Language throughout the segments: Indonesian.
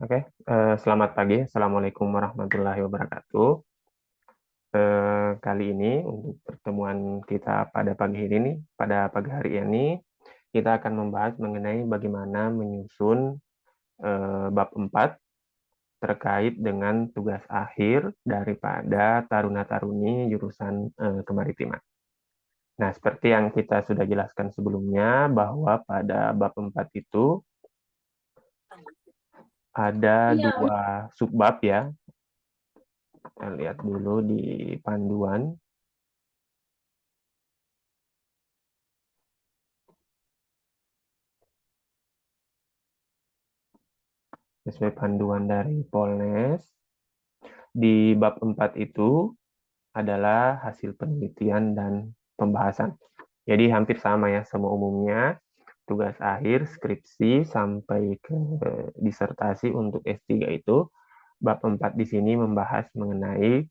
Oke, selamat pagi. Assalamualaikum warahmatullahi wabarakatuh. Kali ini untuk pertemuan kita pada pagi hari ini, kita akan membahas mengenai bagaimana menyusun bab 4 terkait dengan tugas akhir daripada taruna-taruni jurusan kemaritiman. Nah, seperti yang kita sudah jelaskan sebelumnya, bahwa pada bab 4 itu ada dua subbab ya. Kita lihat dulu di panduan. Sesuai panduan dari Polnes, di bab 4 itu adalah hasil penelitian dan pembahasan. Jadi hampir sama ya, semua umumnya tugas akhir, skripsi, sampai ke disertasi untuk S3 itu, bab 4 di sini membahas mengenai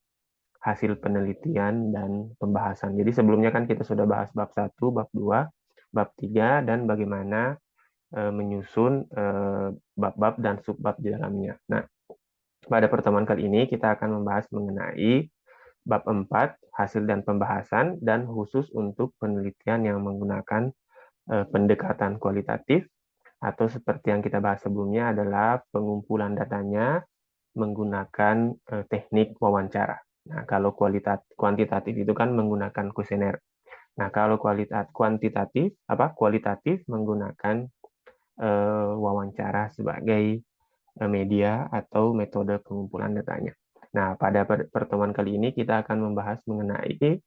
hasil penelitian dan pembahasan. Jadi sebelumnya kan kita sudah bahas bab 1, bab 2, bab 3, dan bagaimana menyusun bab-bab dan subbab di dalamnya. Nah, pada pertemuan kali ini kita akan membahas mengenai bab 4, hasil dan pembahasan, dan khusus untuk penelitian yang menggunakan pendekatan kualitatif, atau seperti yang kita bahas sebelumnya adalah pengumpulan datanya menggunakan teknik wawancara. Nah, kalau kuantitatif itu kan menggunakan kuesioner. Nah, kalau kualitatif menggunakan wawancara sebagai media atau metode pengumpulan datanya. Nah, pada pertemuan kali ini kita akan membahas mengenai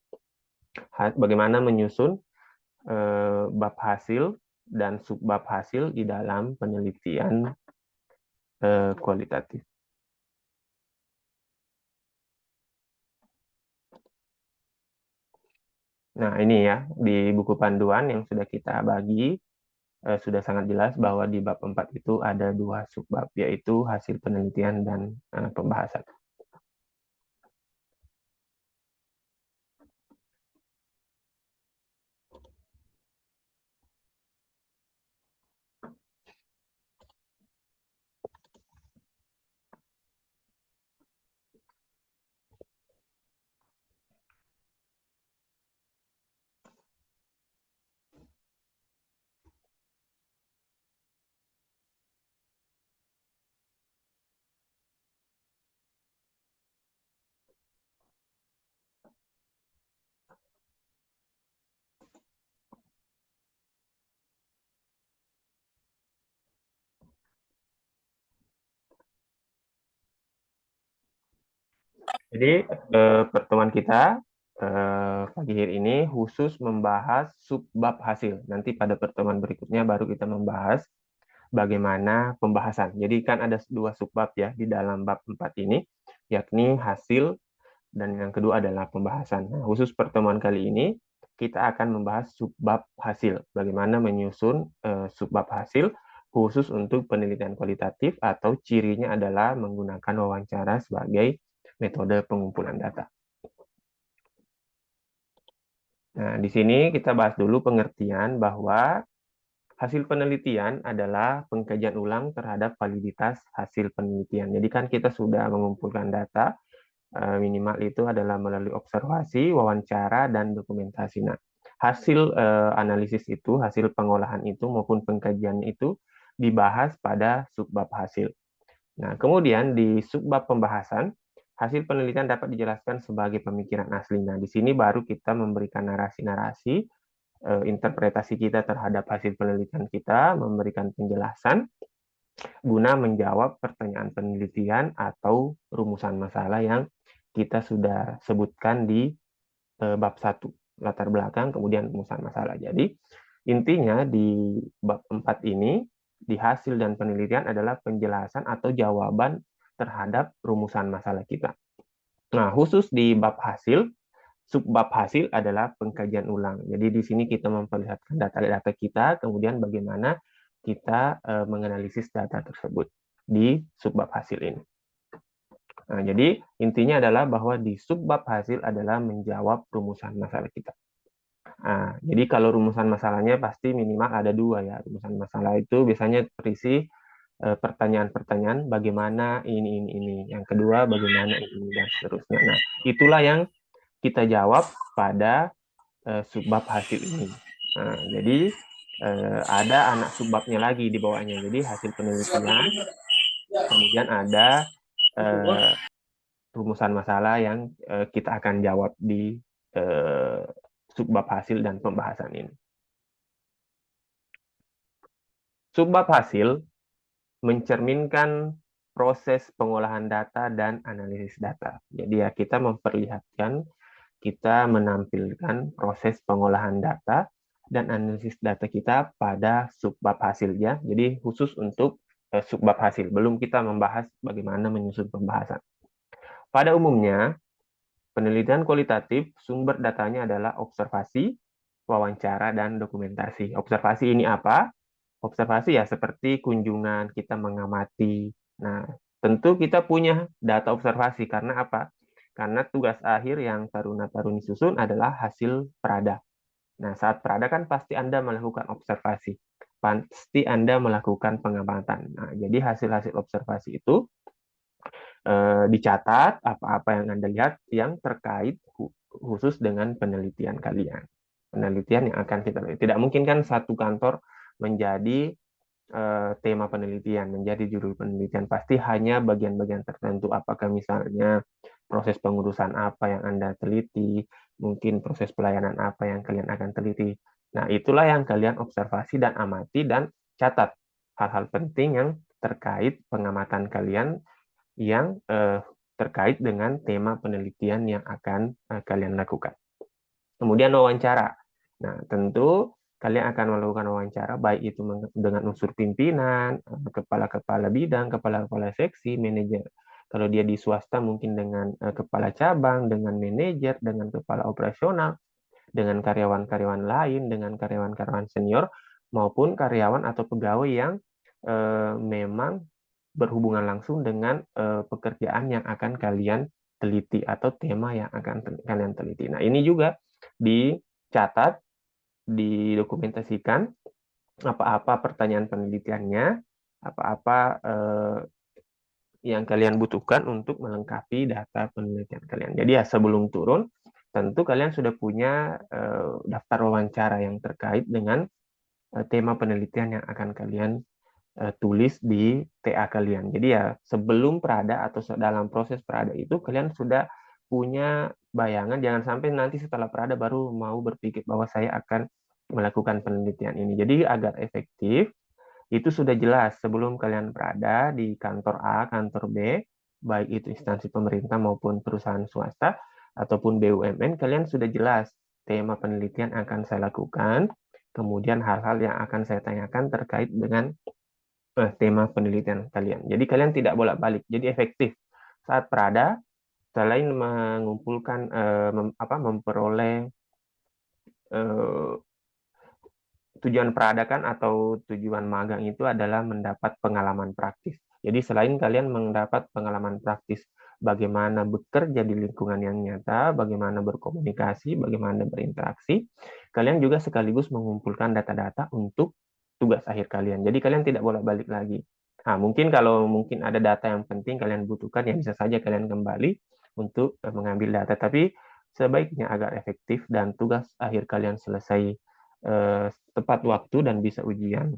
bagaimana menyusun bab hasil dan subbab hasil di dalam penelitian kualitatif. Nah, ini ya, di buku panduan yang sudah kita bagi, sudah sangat jelas bahwa di bab 4 itu ada dua subbab, yaitu hasil penelitian dan pembahasan. Jadi pertemuan kita pagi hari ini khusus membahas subbab hasil. Nanti pada pertemuan berikutnya baru kita membahas bagaimana pembahasan. Jadi kan ada dua subbab ya di dalam bab 4 ini, yakni hasil dan yang kedua adalah pembahasan. Nah, khusus pertemuan kali ini kita akan membahas subbab hasil. Bagaimana menyusun subbab hasil khusus untuk penelitian kualitatif, atau cirinya adalah menggunakan wawancara sebagai metode pengumpulan data. Nah, di sini kita bahas dulu pengertian bahwa hasil penelitian adalah pengkajian ulang terhadap validitas hasil penelitian. Jadi kan kita sudah mengumpulkan data, minimal itu adalah melalui observasi, wawancara, dan dokumentasi. Nah, hasil analisis itu, hasil pengolahan itu maupun pengkajian itu dibahas pada subbab hasil. Nah, kemudian di subbab pembahasan, hasil penelitian dapat dijelaskan sebagai pemikiran asli. Nah, di sini baru kita memberikan narasi-narasi, interpretasi kita terhadap hasil penelitian kita, memberikan penjelasan guna menjawab pertanyaan penelitian atau rumusan masalah yang kita sudah sebutkan di bab 1, latar belakang, kemudian rumusan masalah. Jadi, intinya di bab 4 ini, di hasil dan penelitian adalah penjelasan atau jawaban terhadap rumusan masalah kita. Nah, khusus di bab hasil, subbab hasil adalah pengkajian ulang. Jadi di sini kita memperlihatkan data-data kita, kemudian bagaimana kita menganalisis data tersebut di subbab hasil ini. Nah, jadi intinya adalah bahwa di subbab hasil adalah menjawab rumusan masalah kita. Nah, jadi kalau rumusan masalahnya pasti minimal ada dua ya. Rumusan masalah itu biasanya terisi pertanyaan-pertanyaan bagaimana ini. Yang kedua bagaimana ini dan seterusnya. Nah, itulah yang kita jawab pada subbab hasil ini. Nah, jadi ada anak subbabnya lagi di bawahnya. Jadi hasil penelitian, kemudian ada rumusan masalah yang kita akan jawab di subbab hasil dan pembahasan ini. Subbab hasil mencerminkan proses pengolahan data dan analisis data. Jadi ya kita memperlihatkan, kita menampilkan proses pengolahan data dan analisis data kita pada subbab hasilnya. Jadi khusus untuk subbab hasil. Belum kita membahas bagaimana menyusun pembahasan. Pada umumnya, penelitian kualitatif sumber datanya adalah observasi, wawancara, dan dokumentasi. Observasi ini apa? Observasi ya seperti kunjungan, kita mengamati. Nah, tentu kita punya data observasi. Karena apa? Karena tugas akhir yang taruna-taruni susun adalah hasil prada. Nah, saat prada kan pasti Anda melakukan observasi. Pasti Anda melakukan pengamatan. Nah, jadi hasil-hasil observasi itu dicatat apa-apa yang Anda lihat yang terkait khusus dengan penelitian kalian. Penelitian yang akan kita lihat. Tidak mungkin kan satu kantor menjadi tema penelitian, menjadi judul penelitian. Pasti hanya bagian-bagian tertentu. Apakah misalnya proses pengurusan apa yang Anda teliti, mungkin proses pelayanan apa yang kalian akan teliti. Nah, itulah yang kalian observasi dan amati dan catat hal-hal penting yang terkait pengamatan kalian yang terkait dengan tema penelitian yang akan kalian lakukan. Kemudian wawancara. Nah, tentu kalian akan melakukan wawancara, baik itu dengan unsur pimpinan, kepala-kepala bidang, kepala-kepala seksi, manajer. Kalau dia di swasta mungkin dengan kepala cabang, dengan manajer, dengan kepala operasional, dengan karyawan-karyawan lain, dengan karyawan-karyawan senior, maupun karyawan atau pegawai yang memang berhubungan langsung dengan pekerjaan yang akan kalian teliti atau tema yang akan kalian teliti. Nah, ini juga dicatat, didokumentasikan apa-apa pertanyaan penelitiannya, apa-apa yang kalian butuhkan untuk melengkapi data penelitian kalian. Jadi ya sebelum turun, tentu kalian sudah punya daftar wawancara yang terkait dengan tema penelitian yang akan kalian tulis di TA kalian. Jadi ya sebelum prada atau dalam proses prada itu kalian sudah punya bayangan, jangan sampai nanti setelah prada baru mau berpikir bahwa saya akan melakukan penelitian ini. Jadi agar efektif, itu sudah jelas sebelum kalian berada di kantor A, kantor B, baik itu instansi pemerintah maupun perusahaan swasta ataupun BUMN, kalian sudah jelas tema penelitian akan saya lakukan, kemudian hal-hal yang akan saya tanyakan terkait dengan tema penelitian kalian. Jadi kalian tidak bolak-balik, jadi efektif. Saat Prada, selain mengumpulkan, memperoleh tujuan Prada kan atau tujuan magang itu adalah mendapat pengalaman praktis. Jadi selain kalian mendapat pengalaman praktis bagaimana bekerja di lingkungan yang nyata, bagaimana berkomunikasi, bagaimana berinteraksi, kalian juga sekaligus mengumpulkan data-data untuk tugas akhir kalian. Jadi kalian tidak bolak-balik lagi. Nah, mungkin kalau ada data yang penting kalian butuhkan, ya bisa saja kalian kembali untuk mengambil data. Tapi sebaiknya agar efektif dan tugas akhir kalian selesai tepat waktu dan bisa ujian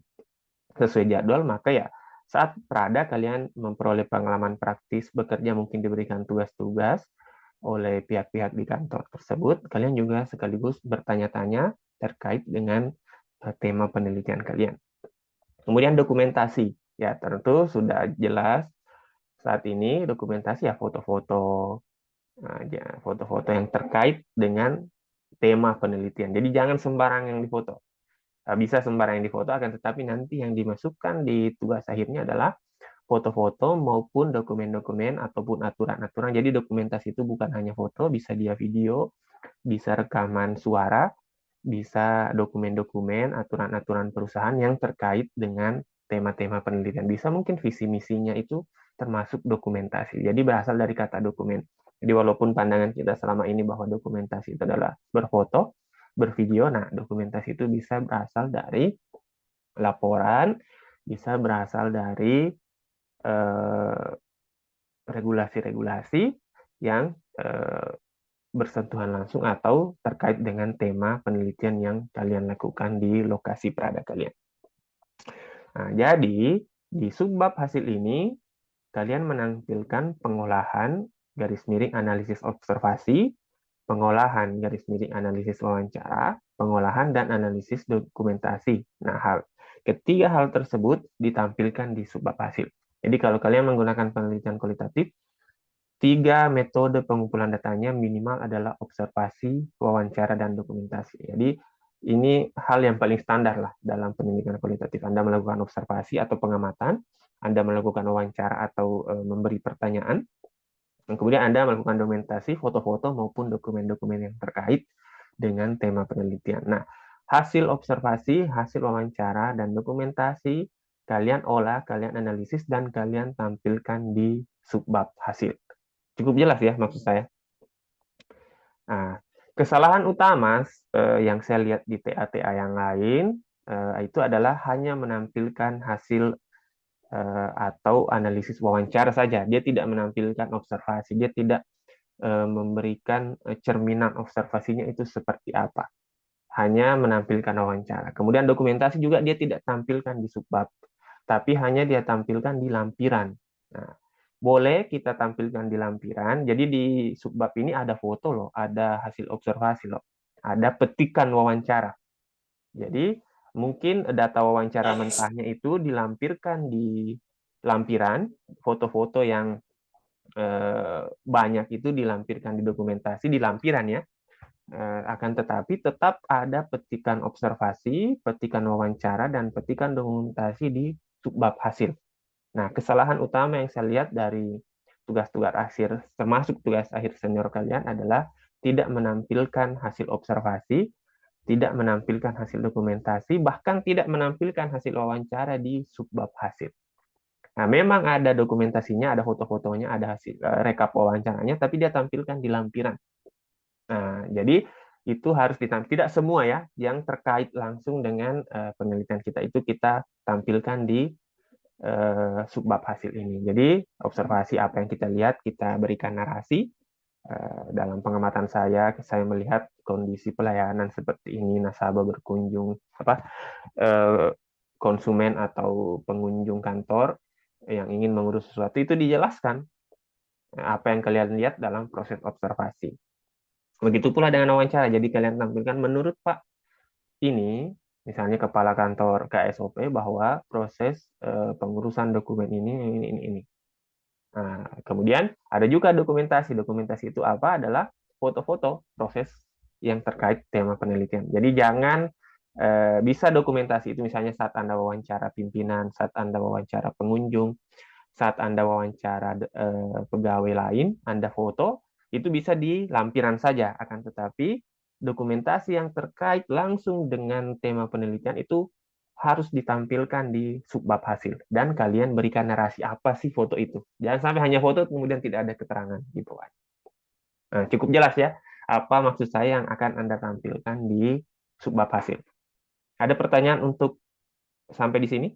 sesuai jadwal, maka ya saat Prada kalian memperoleh pengalaman praktis bekerja, mungkin diberikan tugas-tugas oleh pihak-pihak di kantor tersebut, kalian juga sekaligus bertanya-tanya terkait dengan tema penelitian kalian. Kemudian dokumentasi, ya tentu sudah jelas saat ini dokumentasi ya foto-foto, foto-foto yang terkait dengan tema penelitian. Jadi jangan sembarang yang difoto. Bisa sembarang yang difoto, akan tetapi nanti yang dimasukkan di tugas akhirnya adalah foto-foto maupun dokumen-dokumen ataupun aturan-aturan. Jadi dokumentasi itu bukan hanya foto, bisa dia video, bisa rekaman suara, bisa dokumen-dokumen, aturan-aturan perusahaan yang terkait dengan tema-tema penelitian. Bisa mungkin visi misinya itu termasuk dokumentasi. Jadi berasal dari kata dokumen. Jadi walaupun pandangan kita selama ini bahwa dokumentasi itu adalah berfoto, bervideo, nah dokumentasi itu bisa berasal dari laporan, bisa berasal dari regulasi-regulasi yang bersentuhan langsung atau terkait dengan tema penelitian yang kalian lakukan di lokasi berada kalian. Nah, jadi di subbab hasil ini kalian menampilkan pengolahan garis miring analisis observasi, pengolahan garis miring analisis wawancara, pengolahan dan analisis dokumentasi. Nah, ketiga hal tersebut ditampilkan di subbab hasil. Jadi kalau kalian menggunakan penelitian kualitatif, 3 metode pengumpulan datanya minimal adalah observasi, wawancara, dan dokumentasi. Jadi ini hal yang paling standar lah dalam penelitian kualitatif. Anda melakukan observasi atau pengamatan, Anda melakukan wawancara atau memberi pertanyaan, dan kemudian Anda melakukan dokumentasi, foto-foto maupun dokumen-dokumen yang terkait dengan tema penelitian. Nah, hasil observasi, hasil wawancara, dan dokumentasi kalian olah, kalian analisis, dan kalian tampilkan di subbab hasil. Cukup jelas ya maksud saya. Nah, kesalahan utama yang saya lihat di TA-TA yang lain itu adalah hanya menampilkan hasil atau analisis wawancara saja. Dia tidak menampilkan observasi, dia tidak memberikan cerminan observasinya itu seperti apa. Hanya menampilkan wawancara. Kemudian dokumentasi juga dia tidak tampilkan di subbab, tapi hanya dia tampilkan di lampiran. Nah, boleh kita tampilkan di lampiran. Jadi di subbab ini ada foto loh, ada hasil observasi loh, ada petikan wawancara. Jadi mungkin data wawancara mentahnya itu dilampirkan di lampiran, foto-foto yang banyak itu dilampirkan di dokumentasi di lampiran ya. Akan tetapi tetap ada petikan observasi, petikan wawancara, dan petikan dokumentasi di subbab hasil. Nah, kesalahan utama yang saya lihat dari tugas-tugas akhir, termasuk tugas akhir senior kalian adalah tidak menampilkan hasil observasi, tidak menampilkan hasil dokumentasi, bahkan tidak menampilkan hasil wawancara di subbab hasil. Nah, memang ada dokumentasinya, ada foto-fotonya, ada hasil rekap wawancaranya, tapi dia tampilkan di lampiran. Nah, jadi itu harus ditampilkan. Tidak semua ya yang terkait langsung dengan penelitian kita itu kita tampilkan di subbab hasil ini. Jadi observasi apa yang kita lihat, kita berikan narasi. Dalam pengamatan saya melihat kondisi pelayanan seperti ini, nasabah berkunjung, konsumen atau pengunjung kantor yang ingin mengurus sesuatu itu dijelaskan apa yang kalian lihat dalam proses observasi. Begitu pula dengan wawancara. Jadi kalian tampilkan menurut Pak ini, misalnya kepala kantor KSOP bahwa proses pengurusan dokumen ini. Nah, kemudian ada juga dokumentasi. Dokumentasi itu apa? Adalah foto-foto proses yang terkait tema penelitian. Jadi jangan bisa dokumentasi itu misalnya saat Anda wawancara pimpinan, saat Anda wawancara pengunjung, saat Anda wawancara pegawai lain, Anda foto, itu bisa di lampiran saja. Akan tetapi dokumentasi yang terkait langsung dengan tema penelitian itu harus ditampilkan di subbab hasil. Dan kalian berikan narasi apa sih foto itu. Jangan sampai hanya foto kemudian tidak ada keterangan gitu kan. Nah, cukup jelas ya apa maksud saya yang akan Anda tampilkan di subbab hasil. Ada pertanyaan untuk sampai di sini?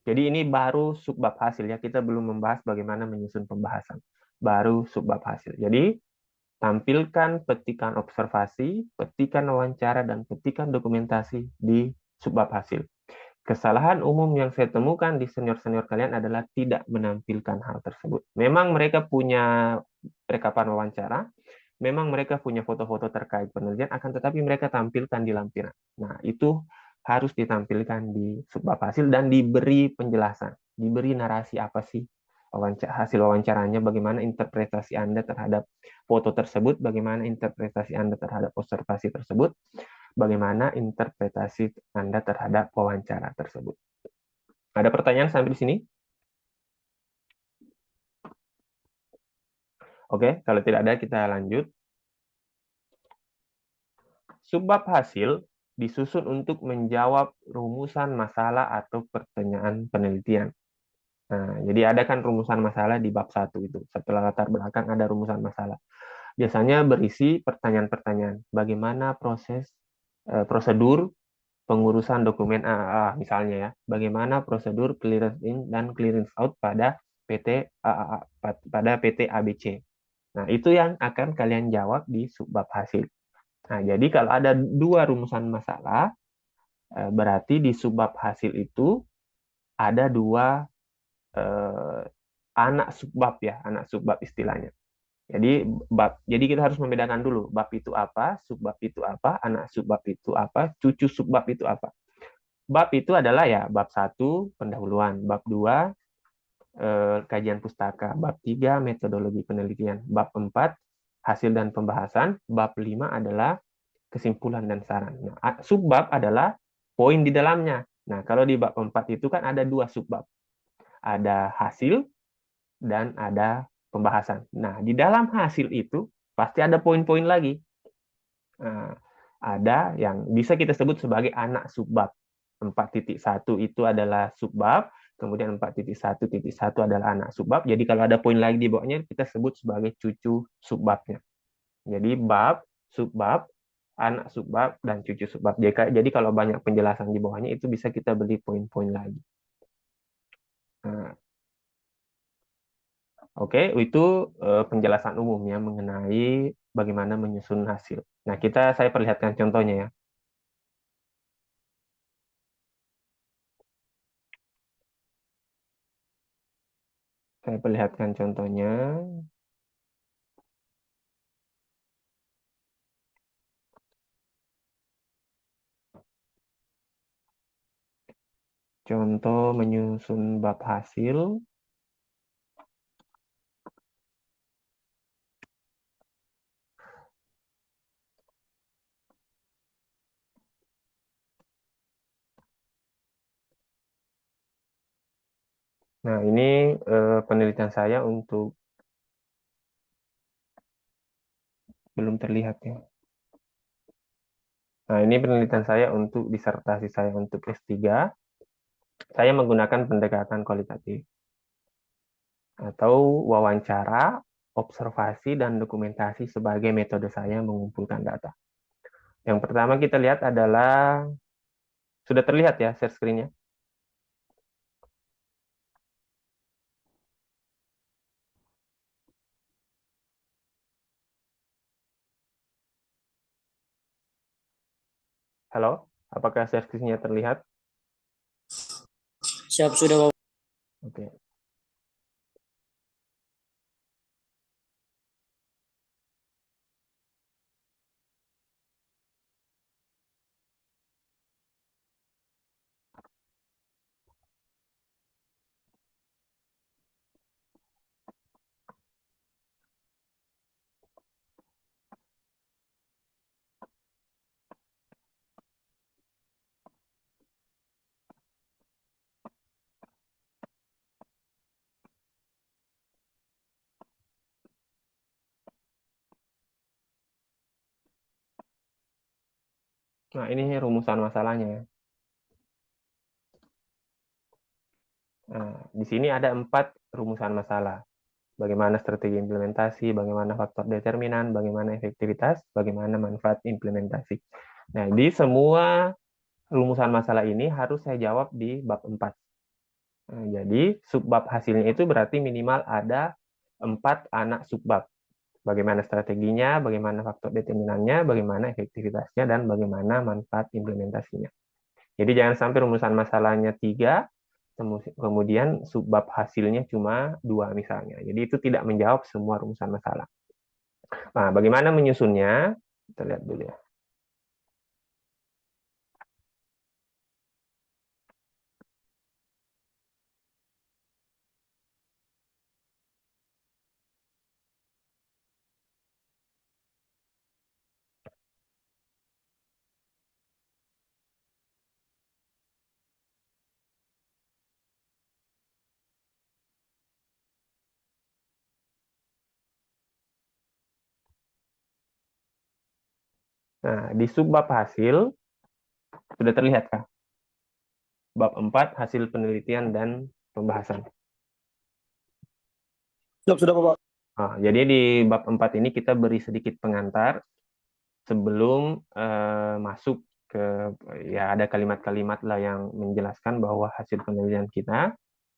Jadi ini baru subbab hasil ya, kita belum membahas bagaimana menyusun pembahasan. Baru subbab hasil. Jadi tampilkan petikan observasi, petikan wawancara, dan petikan dokumentasi di subbab hasil. Kesalahan umum yang saya temukan di senior-senior kalian adalah tidak menampilkan hal tersebut. Memang mereka punya rekapan wawancara, memang mereka punya foto-foto terkait penelitian, akan tetapi mereka tampilkan di lampiran. Nah, itu harus ditampilkan di subbab hasil dan diberi penjelasan, diberi narasi apa sih hasil wawancaranya, bagaimana interpretasi Anda terhadap foto tersebut, bagaimana interpretasi Anda terhadap observasi tersebut, bagaimana interpretasi Anda terhadap wawancara tersebut. Ada pertanyaan sampai di sini? Oke, kalau tidak ada kita lanjut. Subbab hasil disusun untuk menjawab rumusan masalah atau pertanyaan penelitian. Nah, jadi ada kan rumusan masalah di bab 1 itu. Setelah latar belakang ada rumusan masalah. Biasanya berisi pertanyaan-pertanyaan. Bagaimana prosedur pengurusan dokumen AAA, misalnya ya, bagaimana prosedur clearance in dan clearance out pada PT AAA, pada PT ABC. Nah, itu yang akan kalian jawab di subbab hasil. Nah, jadi kalau ada dua rumusan masalah, berarti di subbab hasil itu ada dua eh, anak subbab ya, anak subbab istilahnya. Jadi kita harus membedakan dulu bab itu apa, subbab itu apa, anak subbab itu apa, cucu subbab itu apa. Bab itu adalah ya bab 1 pendahuluan, bab 2 kajian pustaka, bab 3 metodologi penelitian, bab 4 hasil dan pembahasan, bab 5 adalah kesimpulan dan saran. Nah, subbab adalah poin di dalamnya. Nah, kalau di bab 4 itu kan ada dua subbab. Ada hasil dan ada pembahasan. Nah, di dalam hasil itu pasti ada poin-poin lagi. Nah, ada yang bisa kita sebut sebagai anak subbab. 4.1 itu adalah subbab, kemudian 4.1.1 adalah anak subbab. Jadi kalau ada poin lagi di bawahnya kita sebut sebagai cucu subbabnya. Jadi bab, subbab, anak subbab, dan cucu subbab. Jadi kalau banyak penjelasan di bawahnya itu bisa kita beli poin-poin lagi. Nah, oke, itu penjelasan umumnya mengenai bagaimana menyusun hasil. Nah, saya perlihatkan contohnya ya. Saya perlihatkan contohnya. Contoh menyusun bab hasil. Nah, ini penelitian saya untuk belum terlihat ya. Nah, ini penelitian saya untuk disertasi saya untuk S3. Saya menggunakan pendekatan kualitatif atau wawancara, observasi, dan dokumentasi sebagai metode saya mengumpulkan data. Yang pertama kita lihat adalah, sudah terlihat ya share screen-nya? Halo? Apakah share screen-nya terlihat? Siap, sudah Bapak. Oke. Nah, ini rumusan masalahnya ya. Nah, di sini ada 4 rumusan masalah. Bagaimana strategi implementasi, bagaimana faktor determinan, bagaimana efektivitas, bagaimana manfaat implementasi. Nah, di semua rumusan masalah ini harus saya jawab di bab 4. Nah, jadi subbab hasilnya itu berarti minimal ada 4 anak subbab. Bagaimana strateginya, bagaimana faktor determinannya, bagaimana efektivitasnya, dan bagaimana manfaat implementasinya. Jadi jangan sampai rumusan masalahnya 3, kemudian subbab hasilnya cuma 2 misalnya. Jadi itu tidak menjawab semua rumusan masalah. Nah, bagaimana menyusunnya? Kita lihat dulu ya. Nah, di subbab hasil, sudah terlihat kah? Bab 4, hasil penelitian dan pembahasan. Siap, sudah Bapak. Nah, jadi di bab 4 ini kita beri sedikit pengantar sebelum masuk ya ada kalimat-kalimat lah yang menjelaskan bahwa hasil penelitian kita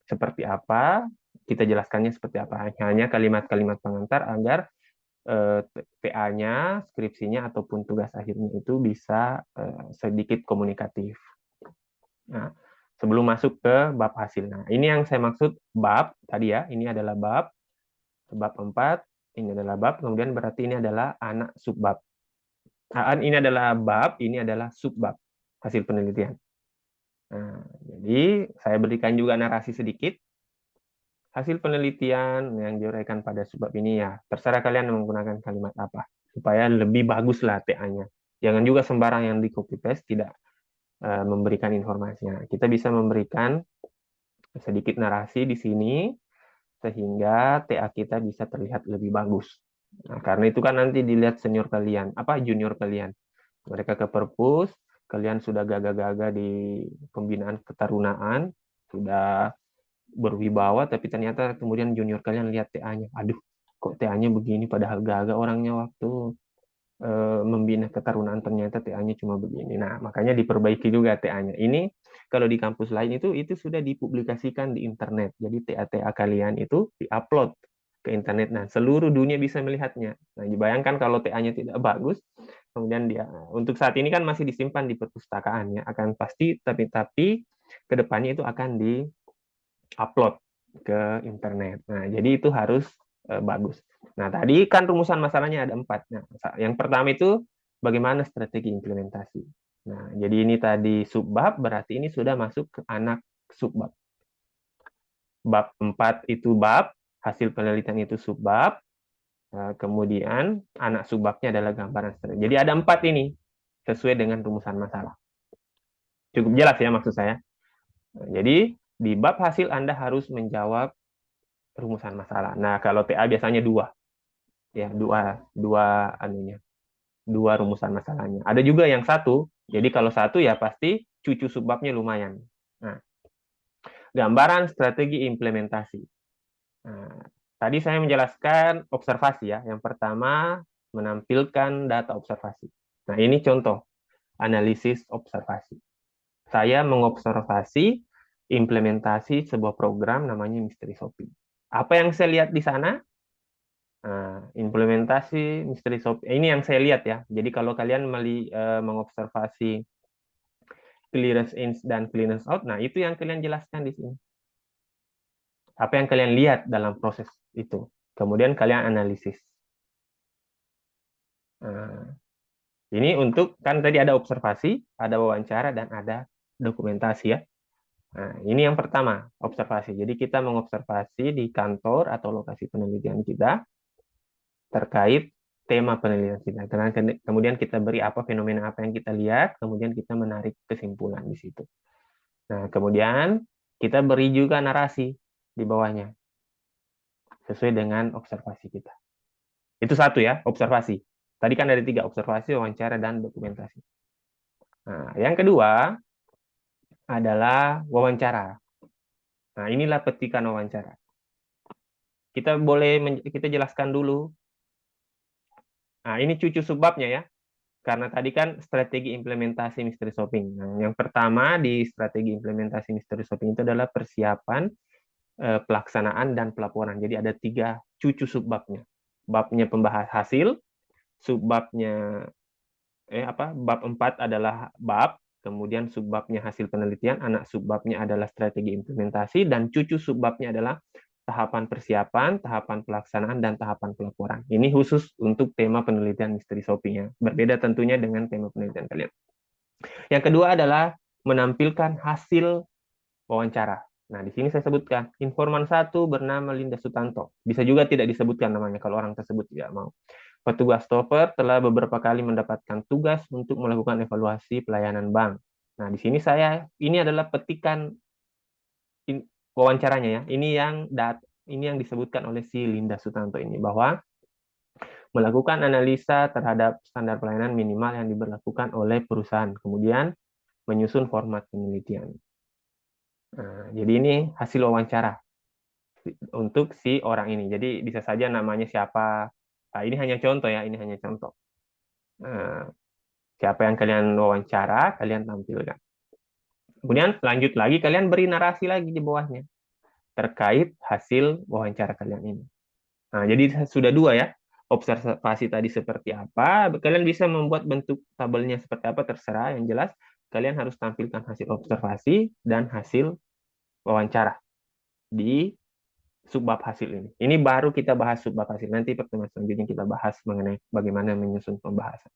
seperti apa, kita jelaskannya seperti apa. Hanya kalimat-kalimat pengantar agar TA-nya, skripsinya ataupun tugas akhirnya itu bisa sedikit komunikatif. Nah, sebelum masuk ke bab hasil. Nah, ini yang saya maksud bab tadi ya, ini adalah bab 4, ini adalah bab, kemudian berarti ini adalah anak subbab. Nah, ini adalah bab, ini adalah subbab hasil penelitian. Nah, jadi saya berikan juga narasi sedikit. Hasil penelitian yang diuraikan pada subbab ini ya, terserah kalian menggunakan kalimat apa, supaya lebih baguslah TA-nya. Jangan juga sembarang yang di copy paste, tidak memberikan informasinya. Kita bisa memberikan sedikit narasi di sini, sehingga TA kita bisa terlihat lebih bagus. Nah, karena itu kan nanti dilihat senior kalian, junior kalian. Mereka ke perpus, kalian sudah gagah-gagah di pembinaan ketarunaan, sudah berwibawa, tapi ternyata kemudian junior kalian lihat TA-nya. Aduh, kok TA-nya begini, padahal gagah orangnya waktu membina ketarunaan, ternyata TA-nya cuma begini. Nah, makanya diperbaiki juga TA-nya. Ini kalau di kampus lain itu sudah dipublikasikan di internet. Jadi TA-TA kalian itu diupload ke internet. Nah, seluruh dunia bisa melihatnya. Nah, dibayangkan kalau TA-nya tidak bagus, kemudian dia untuk saat ini kan masih disimpan di perpustakaan ya, akan pasti tapi kedepannya itu akan di-upload ke internet. Nah, jadi itu harus bagus. Nah, tadi kan rumusan masalahnya ada 4. Nah, yang pertama itu bagaimana strategi implementasi. Nah, jadi ini tadi subbab, berarti ini sudah masuk ke anak subbab. Bab 4 itu bab, hasil penelitian itu subbab, kemudian anak subbabnya adalah gambaran strategi. Jadi ada 4 ini, sesuai dengan rumusan masalah. Cukup jelas ya maksud saya. Nah, jadi di bab hasil Anda harus menjawab rumusan masalah. Nah, kalau TA biasanya 2. Ya, dua rumusan masalahnya. Ada juga yang 1. Jadi kalau 1 ya pasti cucu subbabnya lumayan. Nah, gambaran strategi implementasi. Nah, tadi saya menjelaskan observasi ya. Yang pertama menampilkan data observasi. Nah, ini contoh analisis observasi. Saya mengobservasi implementasi sebuah program namanya Mystery Shopping. Apa yang saya lihat di sana? Nah, implementasi Mystery Shopping. Ini yang saya lihat ya. Jadi kalau kalian mengobservasi clearance in dan clearance out, nah itu yang kalian jelaskan di sini. Apa yang kalian lihat dalam proses itu. Kemudian kalian analisis. Nah, ini untuk, kan tadi ada observasi, ada wawancara, dan ada dokumentasi ya. Nah, ini yang pertama, observasi. Jadi kita mengobservasi di kantor atau lokasi penelitian kita terkait tema penelitian kita. Kemudian kita beri apa fenomena apa yang kita lihat, kemudian kita menarik kesimpulan di situ. Nah, kemudian kita beri juga narasi di bawahnya sesuai dengan observasi kita. Itu 1 ya, observasi. Tadi kan ada 3, observasi, wawancara, dan dokumentasi. Nah, yang kedua adalah wawancara. Nah, inilah petikan wawancara. Kita jelaskan dulu. Nah, ini cucu subbabnya ya. Karena tadi kan strategi implementasi mystery shopping. Nah, yang pertama di strategi implementasi mystery shopping itu adalah persiapan, pelaksanaan, dan pelaporan. Jadi ada 3 cucu subbabnya. Babnya pembahas hasil, subbabnya bab 4 adalah bab, kemudian subbabnya hasil penelitian, anak subbabnya adalah strategi implementasi, dan cucu subbabnya adalah tahapan persiapan, tahapan pelaksanaan, dan tahapan pelaporan. Ini khusus untuk tema penelitian mystery shopping ya. Berbeda tentunya dengan tema penelitian kalian. Yang kedua adalah menampilkan hasil wawancara. Nah, di sini saya sebutkan, informan 1 bernama Linda Sutanto. Bisa juga tidak disebutkan namanya kalau orang tersebut tidak mau. Petugas Stopper telah beberapa kali mendapatkan tugas untuk melakukan evaluasi pelayanan bank. Nah, di sini ini adalah petikan wawancaranya ya. Ini yang disebutkan oleh si Linda Sutanto ini, bahwa melakukan analisa terhadap standar pelayanan minimal yang diberlakukan oleh perusahaan, kemudian menyusun format penelitian. Nah, jadi ini hasil wawancara untuk si orang ini. Jadi bisa saja namanya siapa. Nah, ini hanya contoh ya, ini hanya contoh. Nah, Siapa yang kalian wawancara, kalian tampilkan. Kemudian lanjut lagi, kalian beri narasi lagi di bawahnya terkait hasil wawancara kalian ini. Nah, jadi sudah dua ya. Observasi tadi seperti apa, kalian bisa membuat bentuk tabelnya seperti apa, terserah. Yang jelas, kalian harus tampilkan hasil observasi dan hasil wawancara di subbab hasil ini. Ini baru kita bahas subbab hasil. Nanti pertemuan selanjutnya kita bahas mengenai bagaimana menyusun pembahasan.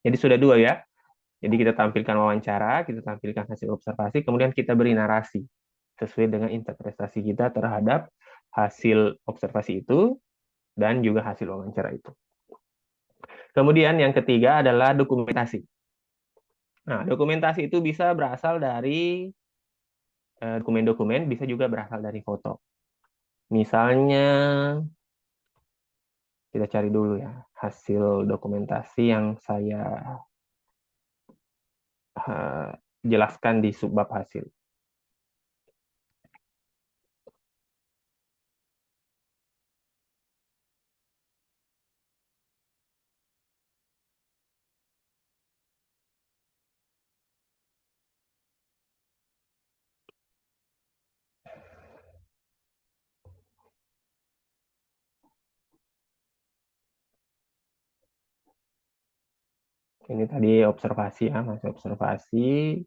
Jadi sudah dua ya. Jadi kita tampilkan wawancara, kita tampilkan hasil observasi, kemudian kita beri narasi sesuai dengan interpretasi kita terhadap hasil observasi itu dan juga hasil wawancara itu. Kemudian yang ketiga adalah dokumentasi. Nah, dokumentasi itu bisa berasal dari dokumen-dokumen, bisa juga berasal dari foto. Misalnya, kita cari dulu ya, hasil dokumentasi yang saya jelaskan di subbab hasil. Ini tadi observasi ya, masih observasi.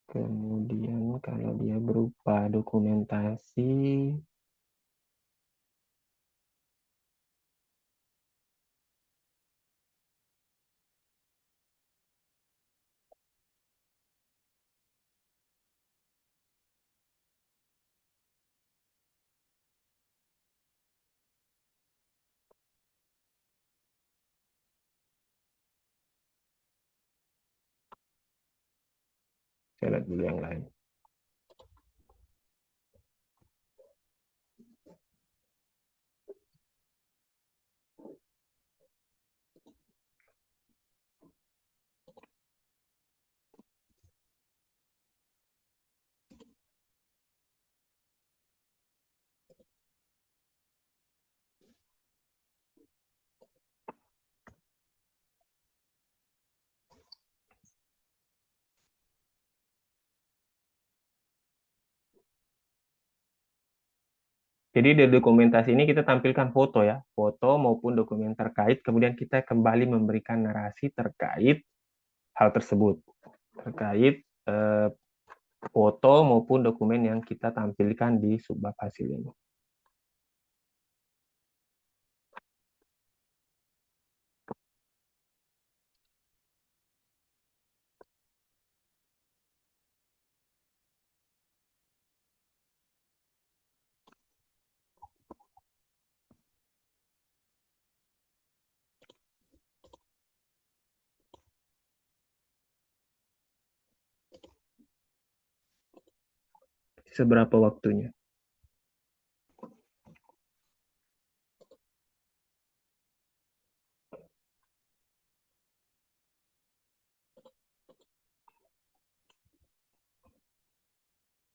Kemudian kalau dia berupa dokumentasi, saya lihat dulu yang lain. Jadi di dokumentasi ini kita tampilkan foto ya, foto maupun dokumen terkait, kemudian kita kembali memberikan narasi terkait hal tersebut, terkait foto maupun dokumen yang kita tampilkan di subbab hasil ini. Seberapa waktunya?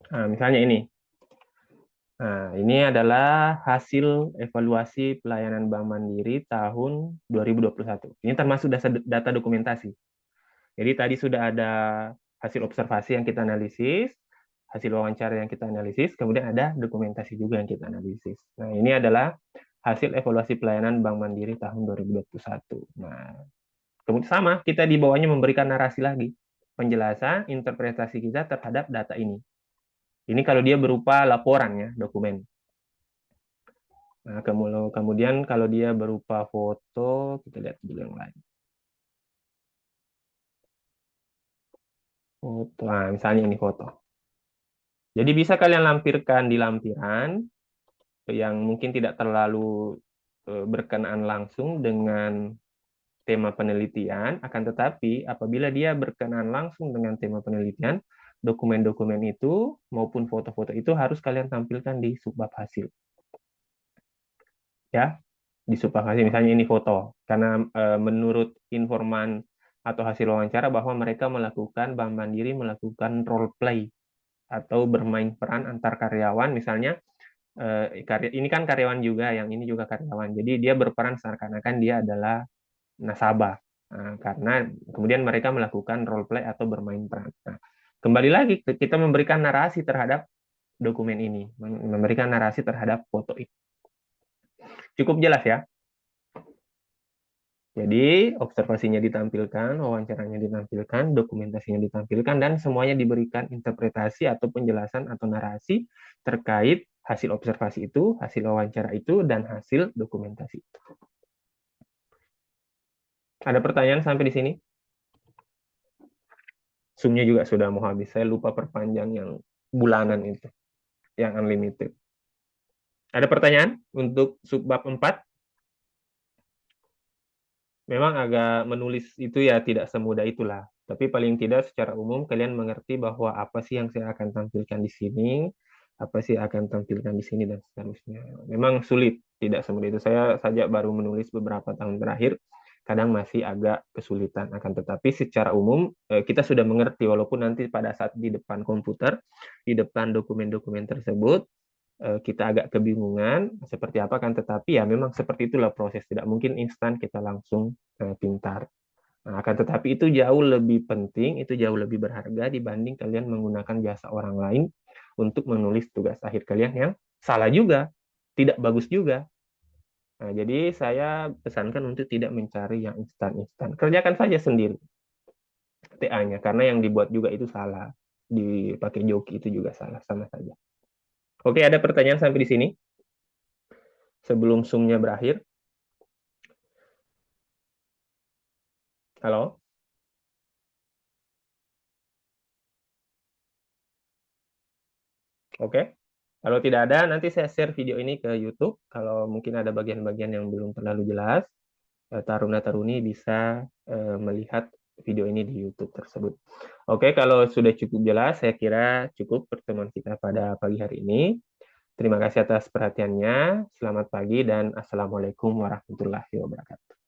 Nah, misalnya ini. Nah, ini adalah hasil evaluasi pelayanan Bank Mandiri tahun 2021. Ini termasuk data dokumentasi. Jadi tadi sudah ada hasil observasi yang kita analisis, hasil wawancara yang kita analisis, kemudian ada dokumentasi juga yang kita analisis. Nah, ini adalah hasil evaluasi pelayanan Bank Mandiri tahun 2021. Nah, kemudian sama, kita di bawahnya memberikan narasi lagi, penjelasan interpretasi kita terhadap data ini. Ini kalau dia berupa laporan ya, dokumen. Nah, kemudian kalau dia berupa foto, kita lihat dulu yang lain. Foto, nah, misalnya ini foto. Jadi bisa kalian lampirkan di lampiran yang mungkin tidak terlalu berkenaan langsung dengan tema penelitian, akan tetapi apabila dia berkenaan langsung dengan tema penelitian, dokumen-dokumen itu maupun foto-foto itu harus kalian tampilkan di subbab hasil. Ya, di subbab hasil misalnya ini foto, karena menurut informan atau hasil wawancara bahwa mereka melakukan Bank Mandiri melakukan role play atau bermain peran antar karyawan, misalnya ini kan karyawan juga, yang ini juga karyawan. Jadi dia berperan seakan-akan dia adalah nasabah. Karena kemudian mereka melakukan role play atau bermain peran. Kembali lagi kita memberikan narasi terhadap dokumen ini, memberikan narasi terhadap foto itu. Cukup jelas ya? Jadi, observasinya ditampilkan, wawancaranya ditampilkan, dokumentasinya ditampilkan, dan semuanya diberikan interpretasi atau penjelasan atau narasi terkait hasil observasi itu, hasil wawancara itu, dan hasil dokumentasi itu. Ada pertanyaan sampai di sini? Zoom-nya juga sudah mau habis. Saya lupa perpanjang yang bulanan itu, yang unlimited. Ada pertanyaan untuk subbab 4? Memang agak menulis itu ya tidak semudah itulah. Tapi paling tidak secara umum kalian mengerti bahwa apa sih yang saya akan tampilkan di sini, apa sih akan tampilkan di sini dan seterusnya. Memang sulit, tidak semudah itu. Saya saja baru menulis beberapa tahun terakhir, kadang masih agak kesulitan. Akan tetapi secara umum kita sudah mengerti walaupun nanti pada saat di depan komputer, di depan dokumen-dokumen tersebut kita agak kebingungan seperti apa kan, tetapi ya memang seperti itulah proses, tidak mungkin instan kita langsung pintar. Nah, akan tetapi itu jauh lebih penting, itu jauh lebih berharga dibanding kalian menggunakan jasa orang lain untuk menulis tugas akhir kalian yang salah juga, tidak bagus juga. Nah, jadi saya pesankan untuk tidak mencari yang instan-instan. Kerjakan saja sendiri TA-nya, karena yang dibuat juga itu salah. Dipakai joki itu juga salah, sama saja. Oke, ada pertanyaan sampai di sini? Sebelum Zoom-nya berakhir. Halo? Oke. Kalau tidak ada, nanti saya share video ini ke YouTube. Kalau mungkin ada bagian-bagian yang belum terlalu jelas, Taruna-Taruni bisa melihat video ini di YouTube tersebut. Oke, kalau sudah cukup jelas, saya kira cukup pertemuan kita pada pagi hari ini. Terima kasih atas perhatiannya. Selamat pagi dan Assalamualaikum warahmatullahi wabarakatuh.